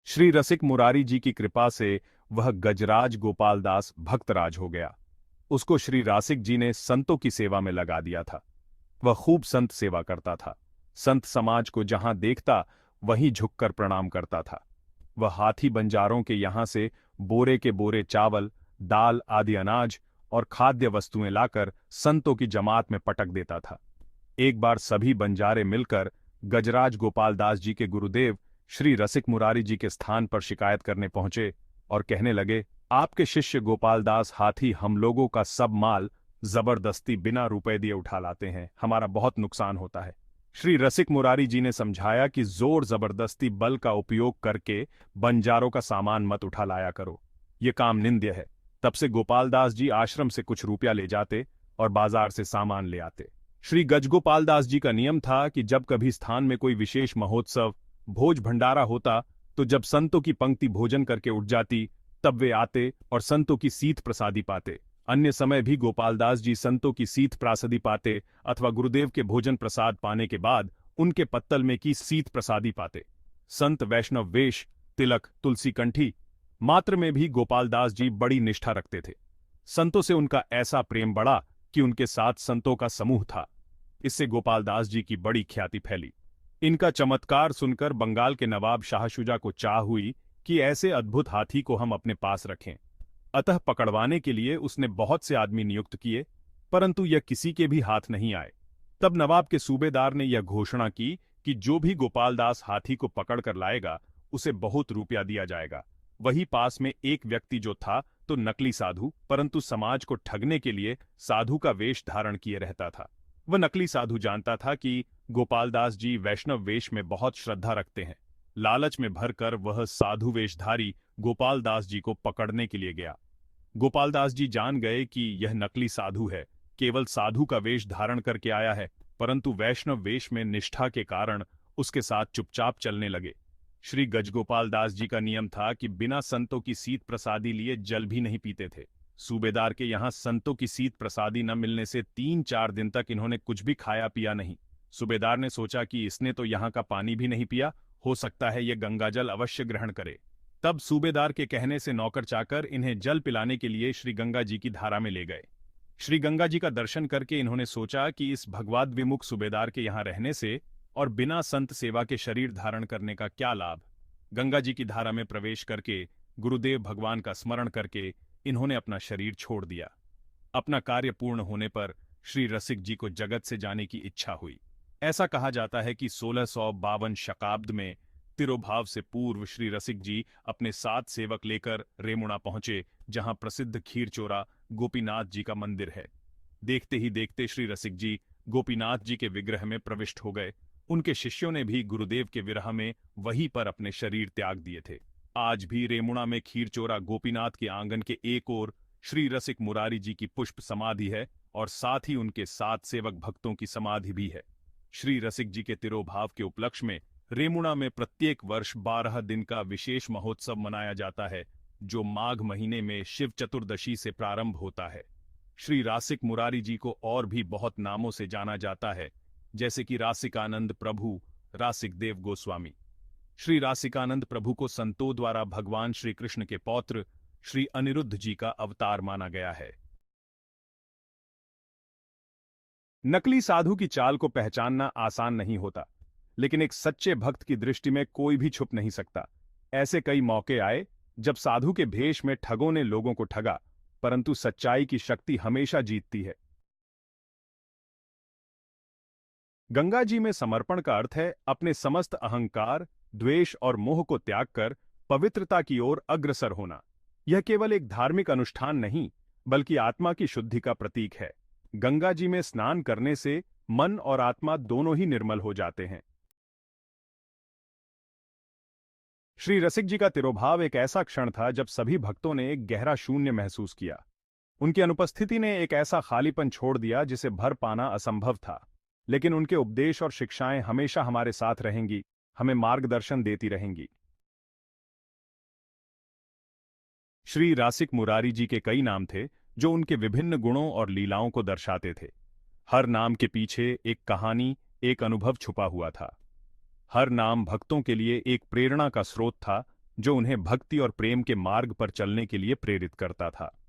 श्री रसिक मुरारी जी की कृपा से वह गजराज गोपालदास भक्तराज हो गया। उसको श्री रासिक जी ने संतों की सेवा में लगा दिया था। वह खूब संत सेवा करता था। संत समाज को जहां देखता वहीं झुककर प्रणाम करता था। वह हाथी बंजारों के यहां से बोरे के बोरे चावल, दाल आदि अनाज और खाद्य वस्तुएं लाकर संतों की जमात में पटक देता था। एक बार सभी बंजारे मिलकर गजराज गोपालदास जी के गुरुदेव श्री रसिक मुरारी जी के स्थान पर शिकायत करने पहुंचे और कहने लगे, आपके शिष्य गोपालदास हाथी हम लोगों का सब माल जबरदस्ती बिना रुपए दिए उठा लाते हैं, हमारा बहुत नुकसान होता है। श्री रसिक मुरारी जी ने समझाया कि जोर जबरदस्ती बल का उपयोग करके बंजारों का सामान मत उठा लाया करो, ये काम निंद्य है। तब से गोपालदास जी आश्रम से कुछ रुपया ले जाते और बाजार से सामान ले आते। श्री गजगोपालदास जी का नियम था कि जब कभी स्थान में कोई विशेष महोत्सव, भोज भंडारा होता तो जब संतों की पंक्ति भोजन करके उठ जाती तब वे आते और संतों की सीत प्रसादी पाते। अन्य समय भी गोपालदास जी संतों की सीत प्रसादी पाते अथवा गुरुदेव के भोजन प्रसाद पाने के बाद उनके पत्तल में की सीत प्रसादी पाते। संत वैष्णव वेश, तिलक, तुलसी कंठी मात्र में भी गोपालदास जी बड़ी निष्ठा रखते थे। संतों से उनका ऐसा प्रेम बढ़ा कि उनके साथ संतों का समूह था। इससे गोपालदास जी की बड़ी ख्याति फैली। इनका चमत्कार सुनकर बंगाल के नवाब शाह शुजा को चाह हुई कि ऐसे अद्भुत हाथी को हम अपने पास रखें। अतः पकड़वाने के लिए उसने बहुत से आदमी नियुक्त किए, परंतु यह किसी के भी हाथ नहीं आए। तब नवाब के सूबेदार ने यह घोषणा की कि जो भी गोपालदास हाथी को पकड़ कर लाएगा उसे बहुत रुपया दिया जाएगा। वही पास में एक व्यक्ति जो था तो नकली साधु, परंतु समाज को ठगने के लिए साधु का वेश धारण किए रहता था। वह नकली साधु जानता था कि गोपालदास जी वैष्णव वेश में बहुत श्रद्धा रखते हैं। लालच में भरकर वह साधु वेशधारी गोपालदास जी को पकड़ने के लिए गया। गोपालदास जी जान गए कि यह नकली साधु है, केवल साधु का वेश धारण करके आया है, परंतु वैष्णव वेश में निष्ठा के कारण उसके साथ चुपचाप चलने लगे। श्री गजगोपालदास जी का नियम था कि बिना संतों की सीत प्रसादी लिए जल भी नहीं पीते थे। सूबेदार के यहाँ संतों की सीत प्रसादी न मिलने से 3-4 दिन तक इन्होंने कुछ भी खाया पिया नहीं। सूबेदार ने सोचा कि इसने तो यहाँ का पानी भी नहीं पिया, हो सकता है ये गंगाजल अवश्य ग्रहण करे। तब सूबेदार के कहने से नौकर चाकर इन्हें जल पिलाने के लिए श्री गंगा जी की धारा में ले गए। श्री गंगा जी का दर्शन करके इन्होंने सोचा कि इस भगवद विमुख सूबेदार के यहाँ रहने से और बिना संत सेवा के शरीर धारण करने का क्या लाभ। गंगा जी की धारा में प्रवेश करके गुरुदेव भगवान का स्मरण करके इन्होंने अपना शरीर छोड़ दिया। अपना कार्य पूर्ण होने पर श्री रसिक जी को जगत से जाने की इच्छा हुई। ऐसा कहा जाता है कि 1652 शकाब्द में तिरोभाव से पूर्व श्री रसिक जी अपने 7 सेवक लेकर रेमुणा पहुंचे, जहां प्रसिद्ध खीरचोरा गोपीनाथ जी का मंदिर है। देखते ही देखते श्री रसिक जी गोपीनाथ जी के विग्रह में प्रविष्ट हो गए। उनके शिष्यों ने भी गुरुदेव के विरह में वहीं पर अपने शरीर त्याग दिए थे। आज भी रेमुणा में खीरचोरा गोपीनाथ के आंगन के एक ओर श्री रसिक मुरारी जी की पुष्प समाधि है और साथ ही उनके 7 सेवक भक्तों की समाधि भी है। श्री रसिक जी के तिरोभाव के उपलक्ष्य में रेमुणा में प्रत्येक वर्ष 12 दिन का विशेष महोत्सव मनाया जाता है, जो माघ महीने में शिव चतुर्दशी से प्रारंभ होता है। श्री रासिक मुरारी जी को और भी बहुत नामों से जाना जाता है, जैसे कि रासिकानंद प्रभु, रासिक देव गोस्वामी। श्री रासिकानंद प्रभु को संतों द्वारा भगवान श्री कृष्ण के पौत्र श्री अनिरुद्ध जी का अवतार माना गया है। नकली साधु की चाल को पहचानना आसान नहीं होता, लेकिन एक सच्चे भक्त की दृष्टि में कोई भी छुप नहीं सकता। ऐसे कई मौके आए जब साधु के भेष में ठगों ने लोगों को ठगा, परंतु सच्चाई की शक्ति हमेशा जीतती है। गंगा जी में समर्पण का अर्थ है अपने समस्त अहंकार, द्वेष और मोह को त्याग कर पवित्रता की ओर अग्रसर होना। यह केवल एक धार्मिक अनुष्ठान नहीं, बल्कि आत्मा की शुद्धि का प्रतीक है। गंगा जी में स्नान करने से मन और आत्मा दोनों ही निर्मल हो जाते हैं। श्री रसिक जी का तिरोभाव एक ऐसा क्षण था जब सभी भक्तों ने एक गहरा शून्य महसूस किया। उनकी अनुपस्थिति ने एक ऐसा खालीपन छोड़ दिया जिसे भर पाना असंभव था, लेकिन उनके उपदेश और शिक्षाएं हमेशा हमारे साथ रहेंगी, हमें मार्गदर्शन देती रहेंगी। श्री रासिक मुरारी जी के कई नाम थे जो उनके विभिन्न गुणों और लीलाओं को दर्शाते थे। हर नाम के पीछे एक कहानी, एक अनुभव छुपा हुआ था। हर नाम भक्तों के लिए एक प्रेरणा का स्रोत था, जो उन्हें भक्ति और प्रेम के मार्ग पर चलने के लिए प्रेरित करता था।